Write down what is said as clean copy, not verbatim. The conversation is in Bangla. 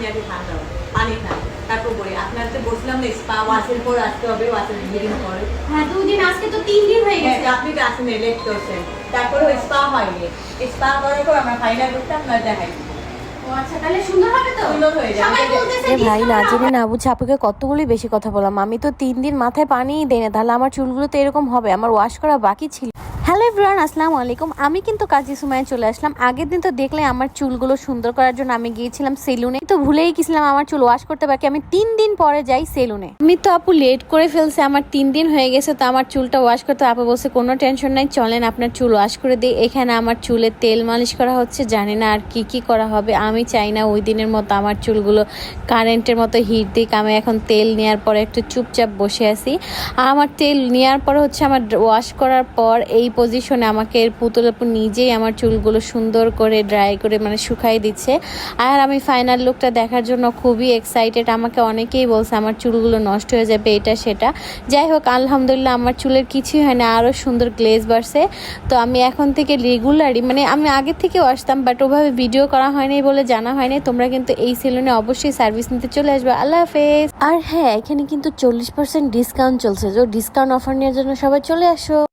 আপনি আগে খান দাও, পানি খান, তারপর বলি আপনার তো বসলাম না স্পা ওয়াশের পর আসতে হবে, ওয়াশের দুদিন পরে। হ্যাঁ 2 দিন, আজকে তো 3 দিন হয়ে গেছে। আপনি তো আসেন লেট করছেন, তারপরে স্পা হয়নি, স্পা করার পর আমরা ফাইনাল করতে আপনার দেখাই। ও আচ্ছা, তাহলে সুন্দর হবে তো? সুন্দর হয়ে যাবে। সবাই বলতেছে এ ভাই না discount জেনে হবে। না বুঝে আপুকে কতগুলি বেশি কথা বললাম। আমি তো 3 দিন মাথায় পানিই দেই না, তাহলে আমার চুলগুলো তো এরকম হবে? আমার ওয়াশ করা বাকি ছিল। হ্যালো এভরিওয়ান, আসসালামু আলাইকুম। আমি কিন্তু কাজী সুমাইয়া চলে আসলাম। আগের দিন তো দেখলে আমার চুলগুলো সুন্দর করার জন্য আমি গিয়েছিলাম সেলুনে, তো ভুলেই গেছিলাম আমার চুল ওয়াশ করতে, বাকি আমি 3 দিন পরে যাই সেলুনে। আমি তো আপু লেট করে ফেলছে, আমার 3 দিন হয়ে গেছে, তো আমার চুলটা ওয়াশ করতে আপু বলছে কোনো টেনশন নাই, চলেন আপনার চুল ওয়াশ করে দিই। এখানে আমার চুলে তেল মালিশ করা হচ্ছে, জানি না আর কি কি করা হবে। আমি চাই না ওই দিনের মতো আমার চুলগুলো কারেন্টের মতো হিট দিক। আমি এখন তেল নেওয়ার পরে একটু চুপচাপ বসে আছি। আমার তেল নেওয়ার পরে হচ্ছে আমার ওয়াশ করার পর এই পজিশনে আমাকে পুতুল আপু নিজেই আমার চুলগুলো সুন্দর করে ড্রাই করে মানে শুকাই দিচ্ছে। আর আমি ফাইনাল লুকটা দেখার জন্য খুবই এক্সাইটেড। আমাকে অনেকেই বলছে আমার চুলগুলো নষ্ট হয়ে যাবে, এটা সেটা। যাই হোক, আলহামদুলিল্লাহ আমার চুলের কিছুই হয় না, আরও সুন্দর গ্লেজ বাড়ছে। তো আমি এখন থেকে রেগুলারই, মানে আমি আগে থেকেও আসতাম, বাট ওভাবে ভিডিও করা হয়নি বলে জানা হয়নি। তোমরা কিন্তু এই সেলুনে অবশ্যই সার্ভিস নিতে চলে আসবে। আল্লাহ হাফেজ। আর হ্যাঁ, এখানে কিন্তু 40% ডিসকাউন্ট চলছে, তো ডিসকাউন্ট অফার নেওয়ার জন্য সবাই চলে আসো।